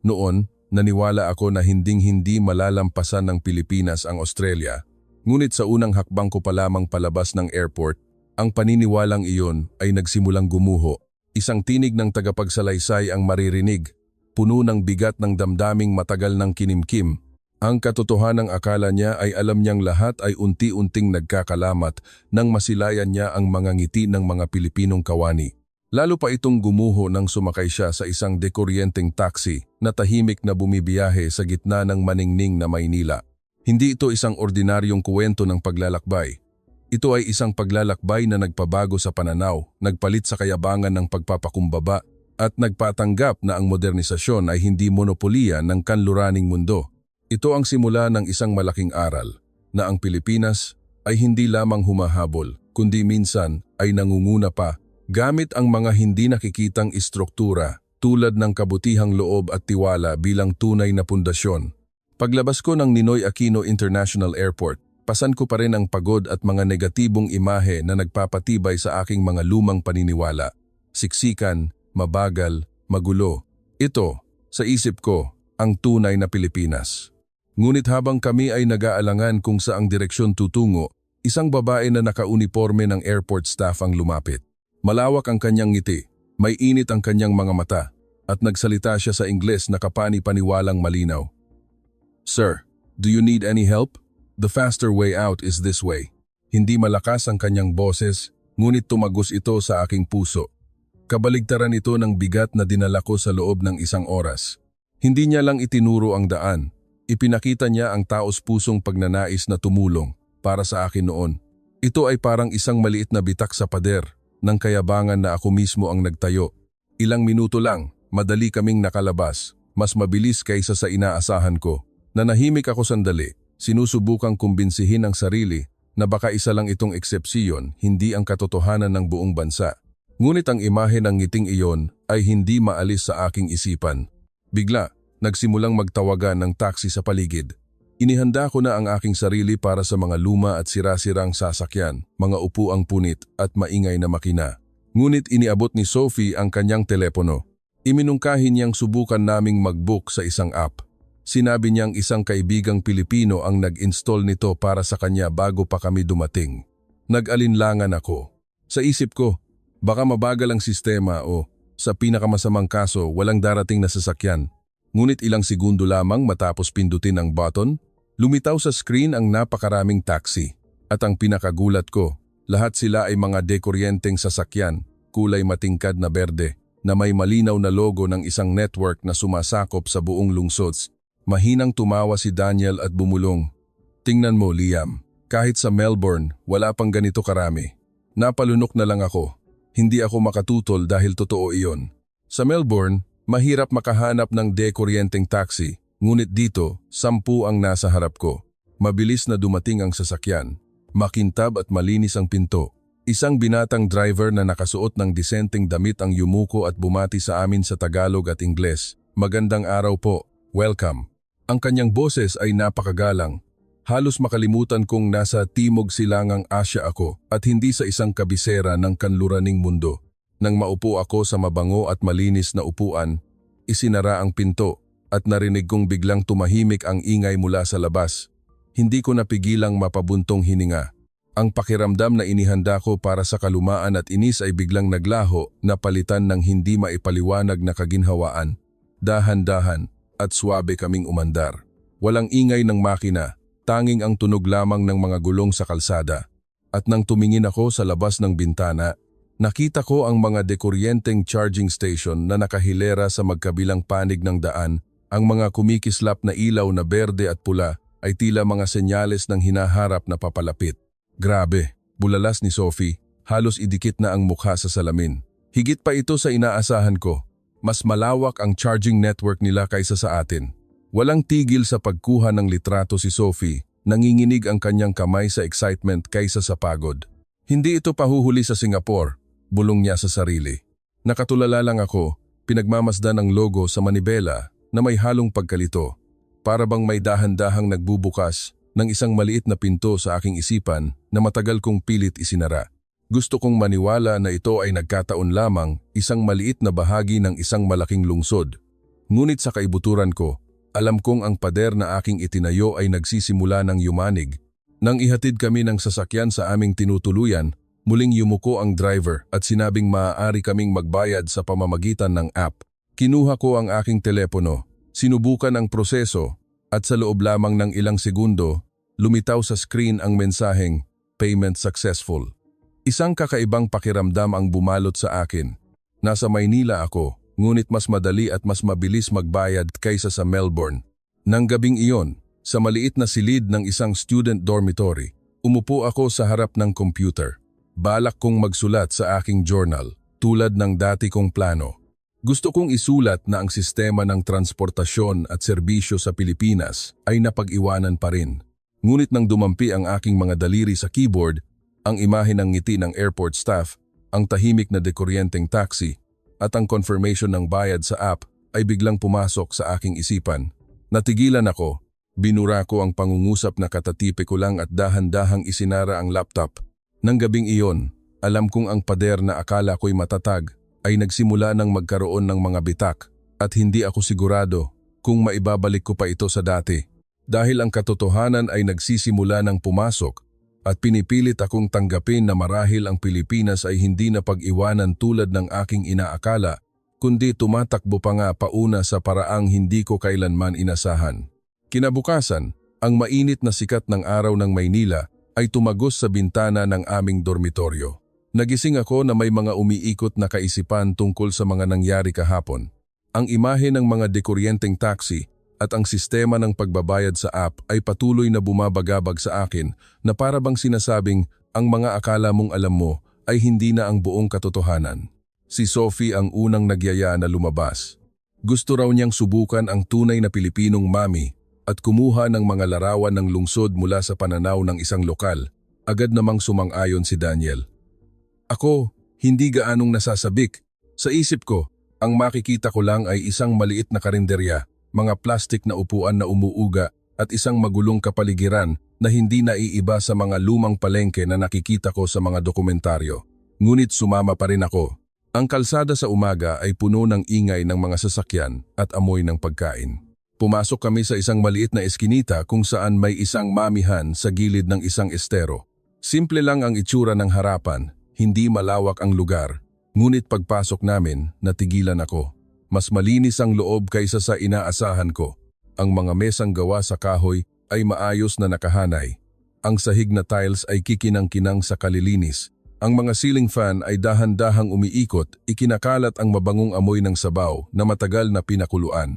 Noon, naniwala ako na hinding-hindi malalampasan ng Pilipinas ang Australia. Ngunit sa unang hakbang ko pa lamang palabas ng airport, ang paniniwalang iyon ay nagsimulang gumuho. Isang tinig ng tagapagsalaysay ang maririnig, puno ng bigat ng damdaming matagal ng kinimkim. Ang katotohanang akala niya ay alam niyang lahat ay unti-unting nagkakalamat nang masilayan niya ang mga ngiti ng mga Pilipinong kawani. Lalo pa itong gumuho nang sumakay siya sa isang dekuryenteng taxi na tahimik na bumibiyahe sa gitna ng maningning na Maynila. Hindi ito isang ordinaryong kuwento ng paglalakbay. Ito ay isang paglalakbay na nagpabago sa pananaw, nagpalit sa kayabangan ng pagpapakumbaba at nagpatanggap na ang modernisasyon ay hindi monopoliya ng kanluraning mundo. Ito ang simula ng isang malaking aral na ang Pilipinas ay hindi lamang humahabol, kundi minsan ay nangunguna pa gamit ang mga hindi nakikitang istruktura tulad ng kabutihang loob at tiwala bilang tunay na pundasyon. Paglabas ko ng Ninoy Aquino International Airport, pasan ko pa rin ang pagod at mga negatibong imahe na nagpapatibay sa aking mga lumang paniniwala. Siksikan, mabagal, magulo. Ito, sa isip ko, ang tunay na Pilipinas. Ngunit habang kami ay nag-aalangan kung saang direksyon tutungo, isang babae na nakauniporme ng airport staff ang lumapit. Malawak ang kanyang ngiti, may init ang kanyang mga mata, at nagsalita siya sa Ingles na kapani-paniwalang malinaw. "Sir, do you need any help? The faster way out is this way." Hindi malakas ang kanyang boses, ngunit tumagos ito sa aking puso. Kabaligtaran ito ng bigat na dinala ko sa loob ng isang oras. Hindi niya lang itinuro ang daan. Ipinakita niya ang taos-pusong pagnanais na tumulong para sa akin noon. Ito ay parang isang maliit na bitak sa pader ng kayabangan na ako mismo ang nagtayo. Ilang minuto lang, madali kaming nakalabas, mas mabilis kaysa sa inaasahan ko. Nanahimik ako sandali, sinusubukang kumbinsihin ang sarili na baka isa lang itong eksepsyon, hindi ang katotohanan ng buong bansa. Ngunit ang imahe ng ngiting iyon ay hindi maalis sa aking isipan. Bigla, nagsimulang magtawagan ng taxi sa paligid. Inihanda ko na ang aking sarili para sa mga luma at sira-sirang sasakyan, mga upuang punit at maingay na makina. Ngunit iniabot ni Sophie ang kanyang telepono. Iminungkahi niyang subukan naming mag-book sa isang app. Sinabi niyang isang kaibigang Pilipino ang nag-install nito para sa kanya bago pa kami dumating. Nag-alinlangan ako. Sa isip ko, baka mabagal ang sistema o, sa pinakamasamang kaso, walang darating na sasakyan. Ngunit ilang segundo lamang matapos pindutin ang button, lumitaw sa screen ang napakaraming taxi. At ang pinakagulat ko, lahat sila ay mga dekuryenteng sasakyan, kulay matingkad na berde, na may malinaw na logo ng isang network na sumasakop sa buong lungsod. Mahinang tumawa si Daniel at bumulong. "Tingnan mo, Liam, kahit sa Melbourne, wala pang ganito karami." Napalunok na lang ako. Hindi ako makatutol dahil totoo iyon. Sa Melbourne, mahirap makahanap ng dekuryenteng taxi, ngunit dito, 10 ang nasa harap ko. Mabilis na dumating ang sasakyan. Makintab at malinis ang pinto. Isang binatang driver na nakasuot ng disenteng damit ang yumuko at bumati sa amin sa Tagalog at Ingles. "Magandang araw po, welcome." Ang kanyang boses ay napakagalang. Halos makalimutan kong nasa Timog Silangang Asya ako at hindi sa isang kabisera ng kanluraning mundo. Nang maupo ako sa mabango at malinis na upuan, isinara ang pinto at narinig kong biglang tumahimik ang ingay mula sa labas. Hindi ko napigilang mapabuntong hininga. Ang pakiramdam na inihanda ko para sa kalumaan at inis ay biglang naglaho na palitan ng hindi maipaliwanag na kaginhawaan. Dahan-dahan at suwabe kaming umandar. Walang ingay ng makina, tanging ang tunog lamang ng mga gulong sa kalsada. At nang tumingin ako sa labas ng bintana, nakita ko ang mga dekuryenteng charging station na nakahilera sa magkabilang panig ng daan. Ang mga kumikislap na ilaw na berde at pula ay tila mga senyales ng hinaharap na papalapit. Grabe, bulalas ni Sophie, halos idikit na ang mukha sa salamin. Higit pa ito sa inaasahan ko. Mas malawak ang charging network nila kaysa sa atin. Walang tigil sa pagkuha ng litrato si Sophie, nanginginig ang kanyang kamay sa excitement kaysa sa pagod. Hindi ito pahuhuli sa Singapore, bulong niya sa sarili. Nakatulala lang ako, pinagmamasdan ang logo sa manibela na may halong pagkalito. Para bang may dahan-dahang nagbubukas ng isang maliit na pinto sa aking isipan na matagal kong pilit isinara. Gusto kong maniwala na ito ay nagkataon lamang, isang maliit na bahagi ng isang malaking lungsod. Ngunit sa kaibuturan ko, alam kong ang pader na aking itinayo ay nagsisimula ng yumanig. Nang ihatid kami ng sasakyan sa aming tinutuluyan, muling yumuko ang driver at sinabing maaari kaming magbayad sa pamamagitan ng app. Kinuha ko ang aking telepono, sinubukan ang proseso, at sa loob lamang ng ilang segundo, lumitaw sa screen ang mensaheng, "Payment successful." Isang kakaibang pakiramdam ang bumalot sa akin. Nasa Maynila ako, ngunit mas madali at mas mabilis magbayad kaysa sa Melbourne. Nang gabing iyon, sa maliit na silid ng isang student dormitory, umupo ako sa harap ng computer. Balak kong magsulat sa aking journal, tulad ng dati kong plano. Gusto kong isulat na ang sistema ng transportasyon at serbisyo sa Pilipinas ay napag-iwanan pa rin. Ngunit nang dumampi ang aking mga daliri sa keyboard, ang imahe ng ngiti ng airport staff, ang tahimik na dekuryenteng taxi, at ang confirmation ng bayad sa app ay biglang pumasok sa aking isipan. Natigilan ako. Binura ko ang pangungusap na katatipe ko lang at dahan-dahang isinara ang laptop. Nang gabing iyon, alam kong ang pader na akala ko'y matatag ay nagsimula ng magkaroon ng mga bitak at hindi ako sigurado kung maibabalik ko pa ito sa dati. Dahil ang katotohanan ay nagsisimula ng pumasok at pinipilit akong tanggapin na marahil ang Pilipinas ay hindi na pag-iwanan tulad ng aking inaakala, kundi tumatakbo pa nga pauna sa paraang hindi ko kailanman inasahan. Kinabukasan, ang mainit na sikat ng araw ng Maynila ay tumagos sa bintana ng aming dormitoryo. Nagising ako na may mga umiikot na kaisipan tungkol sa mga nangyari kahapon. Ang imahe ng mga dekuryenteng taxi at ang sistema ng pagbabayad sa app ay patuloy na bumabagabag sa akin na para bang sinasabing ang mga akala mong alam mo ay hindi na ang buong katotohanan. Si Sophie ang unang nagyaya na lumabas. Gusto raw niyang subukan ang tunay na Pilipinong mami at kumuha ng mga larawan ng lungsod mula sa pananaw ng isang lokal. Agad namang sumang-ayon si Daniel. Ako, hindi gaanong nasasabik. Sa isip ko, ang makikita ko lang ay isang maliit na karinderya, mga plastik na upuan na umuuga at isang magulong kapaligiran na hindi naiiba sa mga lumang palengke na nakikita ko sa mga dokumentaryo. Ngunit sumama pa rin ako. Ang kalsada sa umaga ay puno ng ingay ng mga sasakyan at amoy ng pagkain. Pumasok kami sa isang maliit na eskinita kung saan may isang mamihan sa gilid ng isang estero. Simple lang ang itsura ng harapan, hindi malawak ang lugar. Ngunit pagpasok namin, natigilan ako. Mas malinis ang loob kaysa sa inaasahan ko. Ang mga mesang gawa sa kahoy ay maayos na nakahanay. Ang sahig na tiles ay kikinang-kinang sa kalilinis. Ang mga ceiling fan ay dahan-dahang umiikot, ikinakalat ang mabangong amoy ng sabaw na matagal na pinakuluan.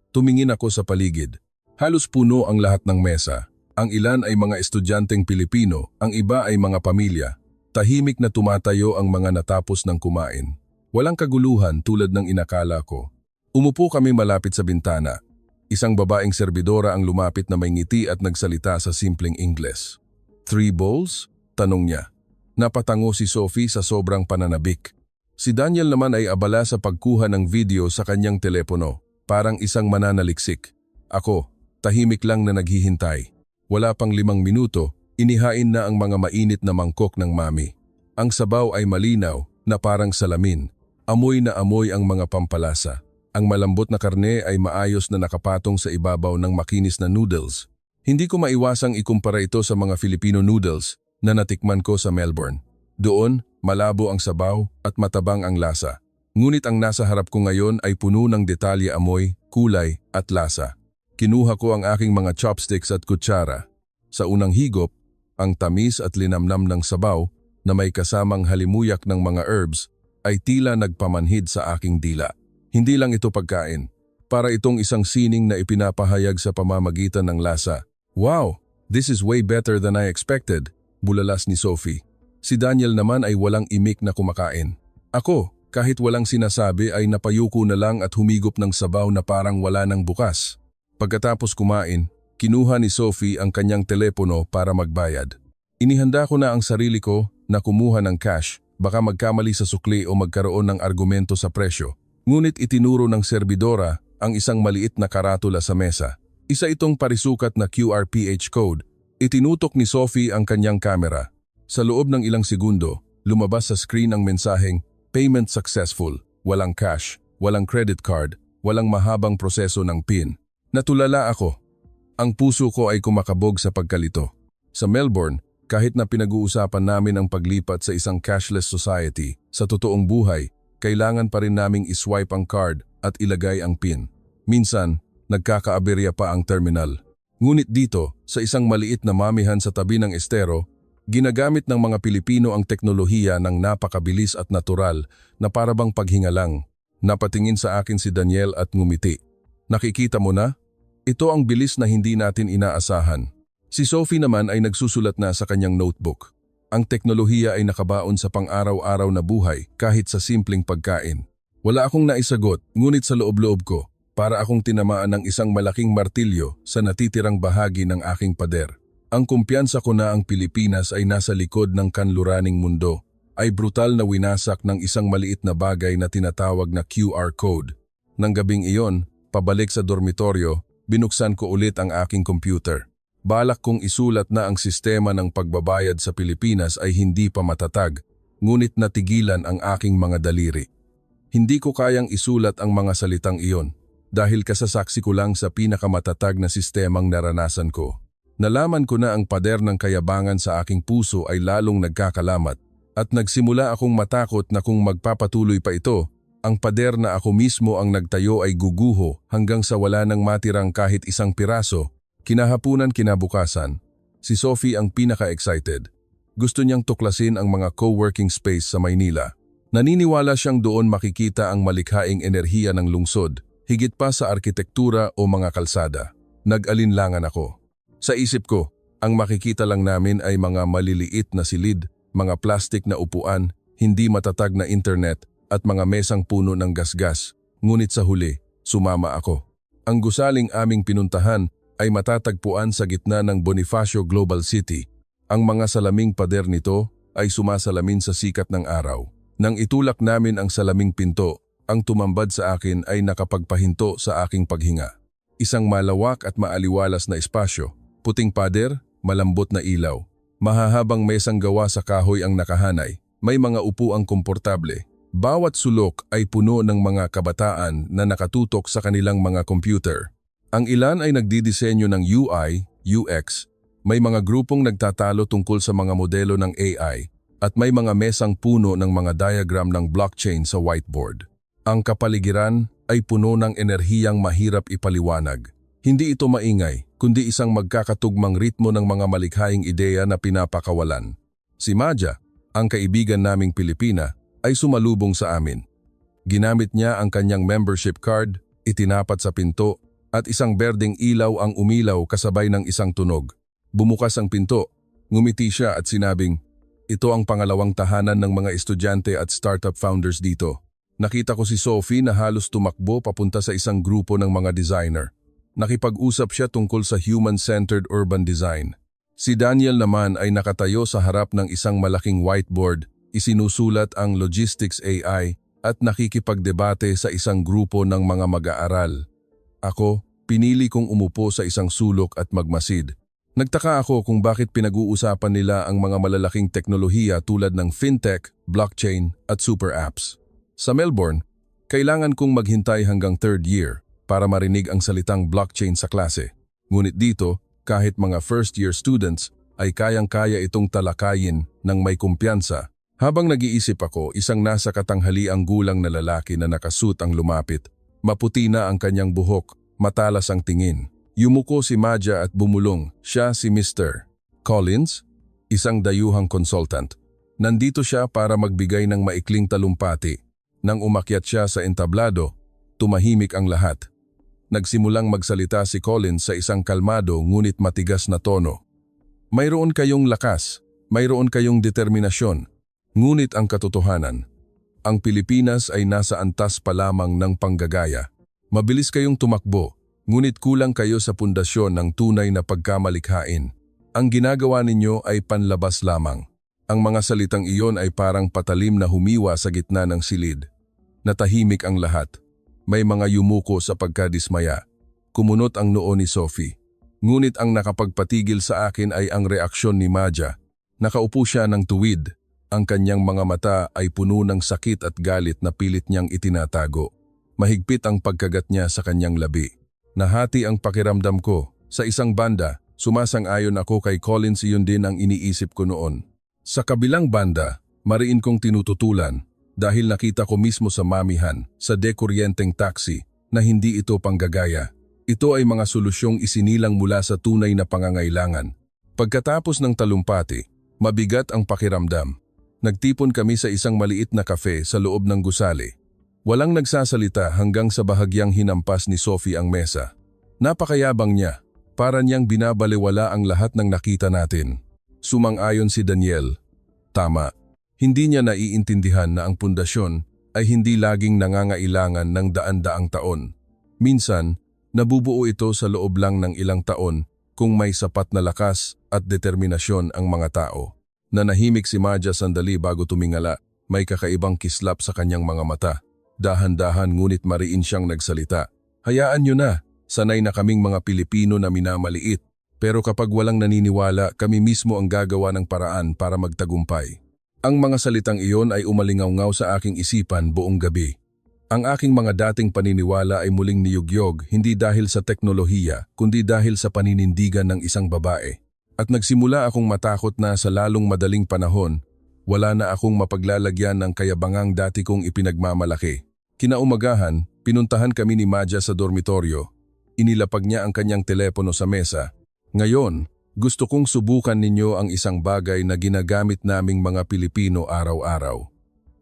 Tumingin ako sa paligid. Halos puno ang lahat ng mesa. Ang ilan ay mga estudyanteng Pilipino, ang iba ay mga pamilya. Tahimik na tumatayo ang mga natapos ng kumain. Walang kaguluhan tulad ng inakala ko. Umupo kami malapit sa bintana. Isang babaeng serbidora ang lumapit na may ngiti at nagsalita sa simpleng Ingles. 3 bowls? Tanong niya. Napatango si Sophie sa sobrang pananabik. Si Daniel naman ay abala sa pagkuha ng video sa kanyang telepono. Parang isang mananaliksik. Ako, tahimik lang na naghihintay. Wala pang 5 minuto, inihain na ang mga mainit na mangkok ng mami. Ang sabaw ay malinaw na parang salamin. Amoy na amoy ang mga pampalasa. Ang malambot na karne ay maayos na nakapatong sa ibabaw ng makinis na noodles. Hindi ko maiwasang ikumpara ito sa mga Filipino noodles na natikman ko sa Melbourne. Doon, malabo ang sabaw at matabang ang lasa. Ngunit ang nasa harap ko ngayon ay puno ng detalye amoy, kulay at lasa. Kinuha ko ang aking mga chopsticks at kutsara. Sa unang higop, ang tamis at linamnam ng sabaw na may kasamang halimuyak ng mga herbs ay tila nagpamanhid sa aking dila. Hindi lang ito pagkain. Para itong isang sining na ipinapahayag sa pamamagitan ng lasa. Wow! This is way better than I expected, bulalas ni Sophie. Si Daniel naman ay walang imik na kumakain. Ako, kahit walang sinasabi ay napayuko na lang at humigop ng sabaw na parang wala nang bukas. Pagkatapos kumain, kinuha ni Sophie ang kanyang telepono para magbayad. Inihanda ko na ang sarili ko na kumuha ng cash, baka magkamali sa sukli o magkaroon ng argumento sa presyo. Ngunit itinuro ng serbidora ang isang maliit na karatula sa mesa. Isa itong parisukat na QRPH code. Itinutok ni Sophie ang kanyang kamera. Sa loob ng ilang segundo, lumabas sa screen ang mensaheng, "Payment successful." Walang cash, walang credit card, walang mahabang proseso ng PIN. Natulala ako. Ang puso ko ay kumakabog sa pagkalito. Sa Melbourne, kahit na pinag-uusapan namin ang paglipat sa isang cashless society, sa totoong buhay, kailangan pa rin naming iswipe ang card at ilagay ang PIN. Minsan, nagkakaaberya pa ang terminal. Ngunit dito, sa isang maliit na mamihan sa tabi ng estero, ginagamit ng mga Pilipino ang teknolohiya ng napakabilis at natural na parabang paghinga lang. Napatingin sa akin si Daniel at ngumiti. Nakikita mo na? Ito ang bilis na hindi natin inaasahan. Si Sophie naman ay nagsusulat na sa kanyang notebook. Ang teknolohiya ay nakabaon sa pang-araw-araw na buhay kahit sa simpleng pagkain. Wala akong naisagot, ngunit sa loob-loob ko, para akong tinamaan ng isang malaking martilyo sa natitirang bahagi ng aking pader. Ang kumpiyansa ko na ang Pilipinas ay nasa likod ng kanluraning mundo ay brutal na winasak ng isang maliit na bagay na tinatawag na QR code. Nang gabing iyon, pabalik sa dormitoryo, binuksan ko ulit ang aking computer. Balak kong isulat na ang sistema ng pagbabayad sa Pilipinas ay hindi pa matatag, ngunit natigilan ang aking mga daliri. Hindi ko kayang isulat ang mga salitang iyon dahil kasasaksi ko lang sa pinakamatatag na sistemang naranasan ko. Nalaman ko na ang pader ng kayabangan sa aking puso ay lalong nagkakalamat at nagsimula akong matakot na kung magpapatuloy pa ito, ang pader na ako mismo ang nagtayo ay guguho hanggang sa wala nang matirang kahit isang piraso. Kinahapunan kinabukasan, si Sophie ang pinaka-excited. Gusto niyang tuklasin ang mga co-working space sa Maynila. Naniniwala siyang doon makikita ang malikhaing enerhiya ng lungsod, higit pa sa arkitektura o mga kalsada. Nag-alinlangan ako. Sa isip ko, ang makikita lang namin ay mga maliliit na silid, mga plastik na upuan, hindi matatag na internet at mga mesang puno ng gasgas. Ngunit sa huli, sumama ako. Ang gusaling aming pinuntahan ay matatagpuan sa gitna ng Bonifacio Global City. Ang mga salaming pader nito ay sumasalamin sa sikat ng araw. Nang itulak namin ang salaming pinto, ang tumambad sa akin ay nakapagpahinto sa aking paghinga. Isang malawak at maaliwalas na espasyo. Puting pader, malambot na ilaw. Mahahabang mesang gawa sa kahoy ang nakahanay. May mga upuang komportable. Bawat sulok ay puno ng mga kabataan na nakatutok sa kanilang mga computer. Ang ilan ay nagdidisenyo ng UI, UX. May mga grupong nagtatalo tungkol sa mga modelo ng AI. At may mga mesang puno ng mga diagram ng blockchain sa whiteboard. Ang kapaligiran ay puno ng enerhiyang mahirap ipaliwanag. Hindi ito maingay, kundi isang magkakatugmang ritmo ng mga malikhaing ideya na pinapakawalan. Si Maja, ang kaibigan naming Pilipina, ay sumalubong sa amin. Ginamit niya ang kanyang membership card, itinapat sa pinto, at isang berdeng ilaw ang umilaw kasabay ng isang tunog. Bumukas ang pinto, ngumiti siya at sinabing, "Ito ang pangalawang tahanan ng mga estudyante at startup founders dito." Nakita ko si Sophie na halos tumakbo papunta sa isang grupo ng mga designer. Nakipag-usap siya tungkol sa human-centered urban design. Si Daniel naman ay nakatayo sa harap ng isang malaking whiteboard, isinusulat ang logistics AI at nakikipagdebate sa isang grupo ng mga mag-aaral. Ako, pinili kong umupo sa isang sulok at magmasid. Nagtaka ako kung bakit pinag-uusapan nila ang mga malalaking teknolohiya tulad ng fintech, blockchain at super apps. Sa Melbourne, kailangan kong maghintay hanggang third year para marinig ang salitang blockchain sa klase. Ngunit dito, kahit mga first-year students, ay kayang-kaya itong talakayin ng may kumpiyansa. Habang nag-iisip ako, isang nasa katanghaliang gulang na lalaki na nakasuit ang lumapit. Maputi na ang kanyang buhok, matalas ang tingin. Yumuko si Maja at bumulong, siya si Mr. Collins, isang dayuhang consultant. Nandito siya para magbigay ng maikling talumpati. Nang umakyat siya sa entablado, tumahimik ang lahat. Nagsimulang magsalita si Collins sa isang kalmado ngunit matigas na tono. Mayroon kayong lakas, mayroon kayong determinasyon, ngunit ang katotohanan, ang Pilipinas ay nasa antas pa lamang ng panggagaya. Mabilis kayong tumakbo, ngunit kulang kayo sa pundasyon ng tunay na pagkamalikhain. Ang ginagawa ninyo ay panlabas lamang. Ang mga salitang iyon ay parang patalim na humiwa sa gitna ng silid. Natahimik ang lahat. May mga yumuko sa pagkadismaya. Kumunot ang noo ni Sophie. Ngunit ang nakapagpatigil sa akin ay ang reaksyon ni Maja. Nakaupo siya ng tuwid. Ang kanyang mga mata ay puno ng sakit at galit na pilit niyang itinatago. Mahigpit ang pagkagat niya sa kanyang labi. Nahati ang pakiramdam ko. Sa isang banda, sumasang-ayon ako kay Collins, iyon din ang iniisip ko noon. Sa kabilang banda, mariin kong tinututulan dahil nakita ko mismo sa mamihan, sa dekuryenteng taxi, na hindi ito panggagaya. Ito ay mga solusyong isinilang mula sa tunay na pangangailangan. Pagkatapos ng talumpati, mabigat ang pakiramdam. Nagtipon kami sa isang maliit na kafe sa loob ng gusali. Walang nagsasalita hanggang sa bahagyang hinampas ni Sophie ang mesa. Napakayabang niya, para niyang binabalewala ang lahat ng nakita natin. Sumang-ayon si Daniel. Tama, hindi niya naiintindihan na ang pundasyon ay hindi laging nangangailangan ng daan-daang taon. Minsan, nabubuo ito sa loob lang ng ilang taon kung may sapat na lakas at determinasyon ang mga tao. Nanahimik si Madja sandali bago tumingala, may kakaibang kislap sa kanyang mga mata. Dahan-dahan ngunit mariin siyang nagsalita. Hayaan niyo na, sanay na kaming mga Pilipino na minamaliit. Pero kapag walang naniniwala, kami mismo ang gagawa ng paraan para magtagumpay. Ang mga salitang iyon ay umalingaw-ngaw sa aking isipan buong gabi. Ang aking mga dating paniniwala ay muling niyugyog hindi dahil sa teknolohiya, kundi dahil sa paninindigan ng isang babae. At nagsimula akong matakot na sa lalong madaling panahon, wala na akong mapaglalagyan ng kayabangang dati kong ipinagmamalaki. Kinaumagahan, pinuntahan kami ni Madja sa dormitoryo. Inilapag niya ang kanyang telepono sa mesa. Ngayon, gusto kong subukan ninyo ang isang bagay na ginagamit naming mga Pilipino araw-araw.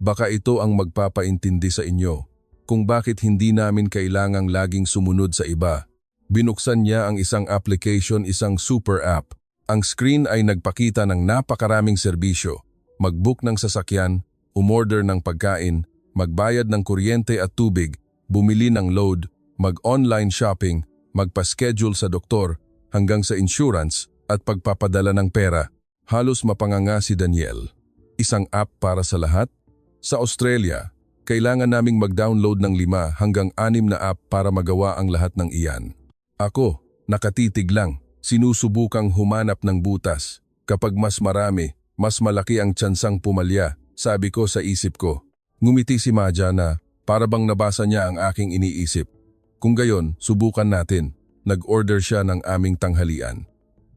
Baka ito ang magpapaintindi sa inyo kung bakit hindi namin kailangang laging sumunod sa iba. Binuksan niya ang isang application, isang super app. Ang screen ay nagpakita ng napakaraming serbisyo. Mag-book ng sasakyan, umorder ng pagkain, magbayad ng kuryente at tubig, bumili ng load, mag-online shopping, magpa-schedule sa doktor, hanggang sa insurance at pagpapadala ng pera. Halos mapanganga si Daniel. Isang app para sa lahat? Sa Australia, kailangan naming mag-download ng 5 hanggang 6 na app para magawa ang lahat ng iyan. Ako, nakatitig lang, sinusubukang humanap ng butas. Kapag mas marami, mas malaki ang tsansang pumalya, sabi ko sa isip ko. Ngumiti si Madja na para bang nabasa niya ang aking iniisip. Kung gayon, subukan natin. Nag-order siya ng aming tanghalian.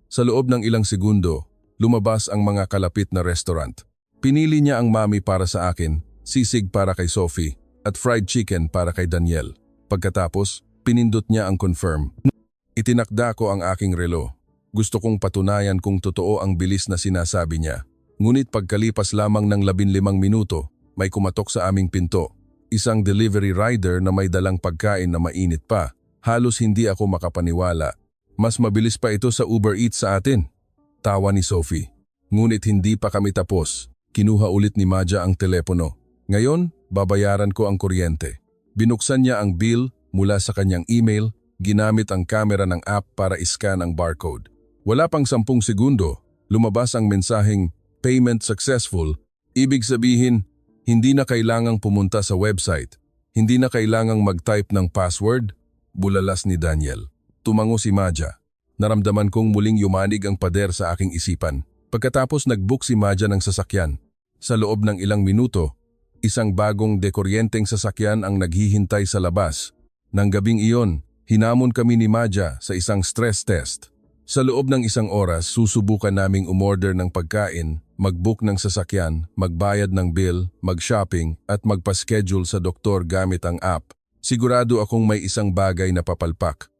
Sa loob ng ilang segundo, lumabas ang mga kalapit na restaurant. Pinili niya ang mami para sa akin, sisig para kay Sophie, at fried chicken para kay Daniel. Pagkatapos, pinindot niya ang confirm. Itinakda ko ang aking relo. Gusto kong patunayan kung totoo ang bilis na sinasabi niya. Ngunit pagkalipas lamang ng 15 minuto, may kumatok sa aming pinto. Isang delivery rider na may dalang pagkain na mainit pa. Halos hindi ako makapaniwala. Mas mabilis pa ito sa Uber Eats sa atin. Tawa ni Sophie. Ngunit hindi pa kami tapos. Kinuha ulit ni Madja ang telepono. Ngayon, babayaran ko ang kuryente. Binuksan niya ang bill mula sa kanyang email, ginamit ang kamera ng app para iscan ang barcode. Wala pang 10 segundo, lumabas ang mensaheng "Payment successful." Ibig sabihin, hindi na kailangang pumunta sa website. Hindi na kailangang mag-type ng password. Bulalas ni Daniel. Tumango si Madja. Naramdaman kong muling yumanig ang pader sa aking isipan. Pagkatapos nag-book si Madja ng sasakyan. Sa loob ng ilang minuto, isang bagong dekuryenteng sasakyan ang naghihintay sa labas. Nang gabing iyon, hinamon kami ni Madja sa isang stress test. Sa loob ng 1 oras, susubukan naming umorder ng pagkain, mag-book ng sasakyan, magbayad ng bill, mag-shopping at magpa-schedule sa doktor gamit ang app. Sigurado akong may isang bagay na papalpak.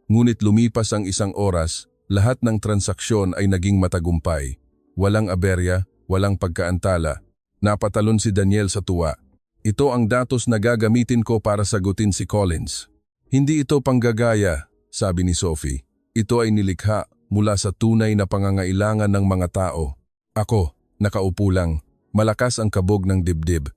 Ngunit lumipas ang 1 oras, lahat ng transaksyon ay naging matagumpay. Walang aberya, walang pagkaantala. Napatalon si Daniel sa tuwa. Ito ang datos na gagamitin ko para sagutin si Collins. Hindi ito panggagaya, sabi ni Sophie. Ito ay nilikha mula sa tunay na pangangailangan ng mga tao. Ako, nakaupo lang, malakas ang kabog ng dibdib.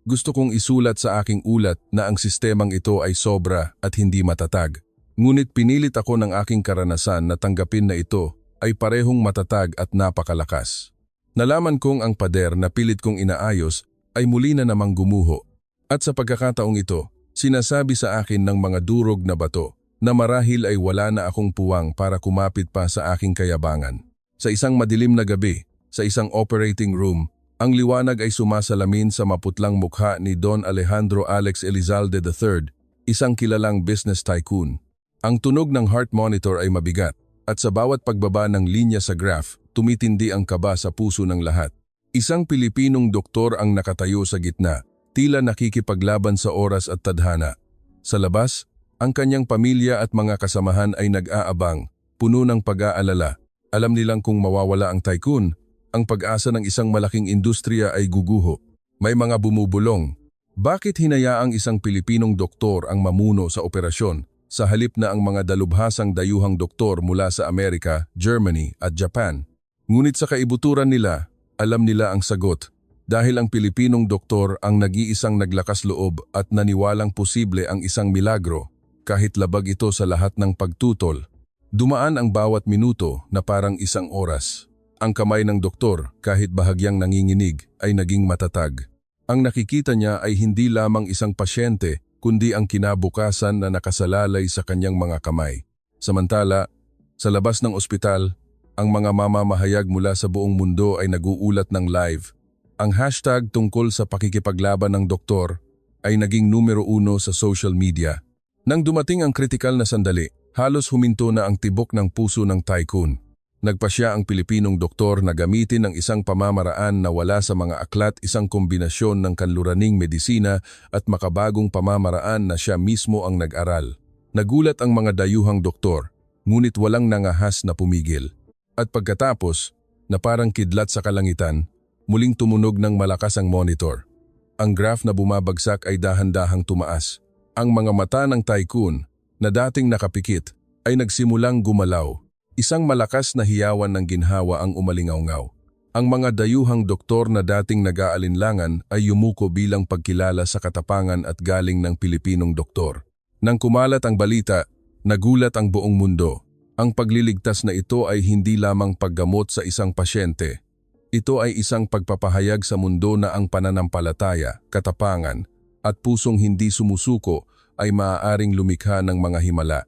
Gusto kong isulat sa aking ulat na ang sistemang ito ay sobra at hindi matatag. Ngunit pinilit ako ng aking karanasan na tanggapin na ito ay parehong matatag at napakalakas. Nalaman kong ang pader na pilit kong inaayos ay muli na namang gumuho. At sa pagkakataong ito, sinasabi sa akin ng mga durog na bato na marahil ay wala na akong puwang para kumapit pa sa aking kayabangan. Sa isang madilim na gabi, sa isang operating room, ang liwanag ay sumasalamin sa maputlang mukha ni Don Alejandro Alex Elizalde III. isang kilalang business tycoon. Ang tunog ng heart monitor ay mabigat at sa bawat pagbaba ng linya sa graph, tumitindi ang kaba sa puso ng lahat. Isang Pilipinong doktor ang nakatayo sa gitna, tila nakikipaglaban sa oras at tadhana. Sa labas, ang kanyang pamilya at mga kasamahan ay nag-aabang, puno ng pag-aalala. Alam nilang kung mawawala ang tycoon, ang pag-asa ng isang malaking industriya ay guguho. May mga bumubulong. Bakit hinayaang isang Pilipinong doktor ang mamuno sa operasyon sa halip na ang mga dalubhasang dayuhang doktor mula sa Amerika, Germany at Japan? Ngunit sa kaibuturan nila, alam nila ang sagot. Dahil ang Pilipinong doktor ang nag-iisang naglakas loob at naniwalang posible ang isang milagro, kahit labag ito sa lahat ng pagtutol. Dumaan ang bawat minuto na parang isang oras. Ang kamay ng doktor, kahit bahagyang nanginginig, ay naging matatag. Ang nakikita niya ay hindi lamang isang pasyente, kundi ang kinabukasan na nakasalalay sa kanyang mga kamay. Samantala, sa labas ng ospital, ang mga mamamahayag mula sa buong mundo ay nag-uulat ng live. Ang hashtag tungkol sa pakikipaglaban ng doktor ay naging numero 1 sa social media. Nang dumating ang kritikal na sandali, halos huminto na ang tibok ng puso ng tycoon. Nagpasya ang Pilipinong doktor na gamitin ang isang pamamaraan na wala sa mga aklat, isang kombinasyon ng kanluraning medisina at makabagong pamamaraan na siya mismo ang nag-aral. Nagulat ang mga dayuhang doktor, ngunit walang nangahas na pumigil. At pagkatapos, na parang kidlat sa kalangitan, muling tumunog ng malakas ang monitor. Ang graph na bumabagsak ay dahan-dahang tumaas. Ang mga mata ng tycoon, na dating nakapikit, ay nagsimulang gumalaw. Isang malakas na hiyawan ng ginhawa ang umalingaw-ngaw. Ang mga dayuhang doktor na dating nag-aalinlangan ay yumuko bilang pagkilala sa katapangan at galing ng Pilipinong doktor. Nang kumalat ang balita, nagulat ang buong mundo. Ang pagliligtas na ito ay hindi lamang paggamot sa isang pasyente. Ito ay isang pagpapahayag sa mundo na ang pananampalataya, katapangan, at pusong hindi sumusuko ay maaaring lumikha ng mga himala.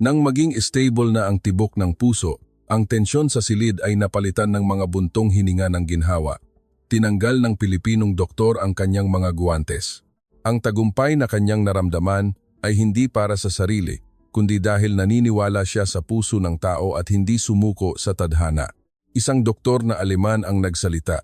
Nang maging stable na ang tibok ng puso, ang tensyon sa silid ay napalitan ng mga buntong hininga ng ginhawa. Tinanggal ng Pilipinong doktor ang kanyang mga guwantes. Ang tagumpay na kanyang naramdaman ay hindi para sa sarili, kundi dahil naniniwala siya sa puso ng tao at hindi sumuko sa tadhana. Isang doktor na Aleman ang nagsalita.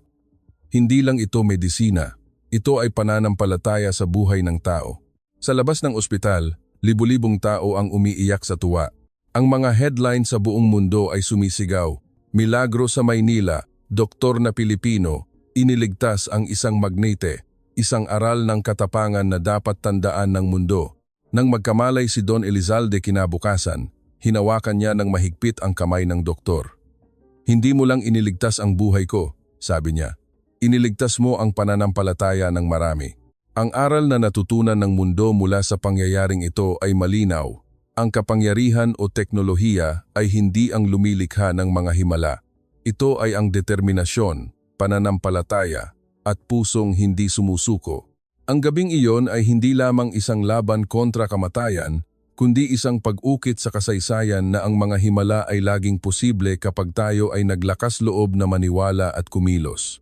Hindi lang ito medisina, ito ay pananampalataya sa buhay ng tao. Sa labas ng ospital, libu-libong tao ang umiiyak sa tuwa. Ang mga headline sa buong mundo ay sumisigaw. Milagro sa Maynila, doktor na Pilipino, iniligtas ang isang magnate, isang aral ng katapangan na dapat tandaan ng mundo. Nang magkamalay si Don Elizalde kinabukasan, hinawakan niya ng mahigpit ang kamay ng doktor. Hindi mo lang iniligtas ang buhay ko, sabi niya. Iniligtas mo ang pananampalataya ng marami. Ang aral na natutunan ng mundo mula sa pangyayaring ito ay malinaw. Ang kapangyarihan o teknolohiya ay hindi ang lumilikha ng mga himala. Ito ay ang determinasyon, pananampalataya, at pusong hindi sumusuko. Ang gabing iyon ay hindi lamang isang laban kontra kamatayan, kundi isang pag-ukit sa kasaysayan na ang mga himala ay laging posible kapag tayo ay naglakas loob na maniwala at kumilos.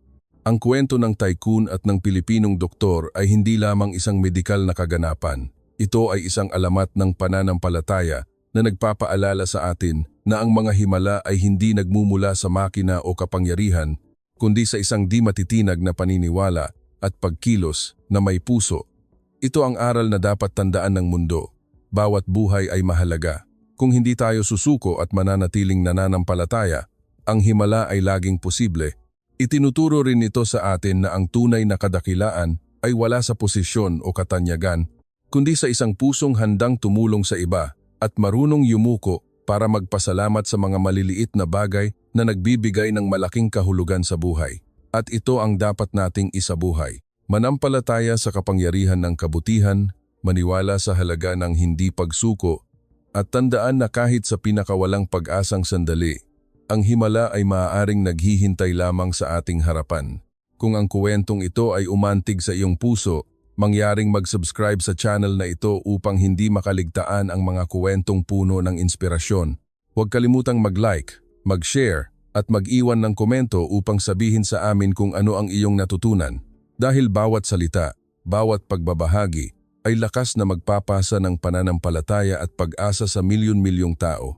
Ang kwento ng tycoon at ng Pilipinong doktor ay hindi lamang isang medikal na kaganapan. Ito ay isang alamat ng pananampalataya na nagpapaalala sa atin na ang mga himala ay hindi nagmumula sa makina o kapangyarihan, kundi sa isang di matitinag na paniniwala at pagkilos na may puso. Ito ang aral na dapat tandaan ng mundo. Bawat buhay ay mahalaga. Kung hindi tayo susuko at mananatiling nananampalataya, ang himala ay laging posible. Itinuturo rin ito sa atin na ang tunay na kadakilaan ay wala sa posisyon o katanyagan, kundi sa isang pusong handang tumulong sa iba at marunong yumuko para magpasalamat sa mga maliliit na bagay na nagbibigay ng malaking kahulugan sa buhay. At ito ang dapat nating isabuhay. Manampalataya sa kapangyarihan ng kabutihan, maniwala sa halaga ng hindi pagsuko, at tandaan na kahit sa pinakawalang pag-asang sandali, ang himala ay maaaring naghihintay lamang sa ating harapan. Kung ang kuwentong ito ay umantig sa iyong puso, mangyaring mag-subscribe sa channel na ito upang hindi makaligtaan ang mga kuwentong puno ng inspirasyon. Huwag kalimutang mag-like, mag-share, at mag-iwan ng komento upang sabihin sa amin kung ano ang iyong natutunan. Dahil bawat salita, bawat pagbabahagi, ay lakas na magpapasa ng pananampalataya at pag-asa sa milyon-milyong tao.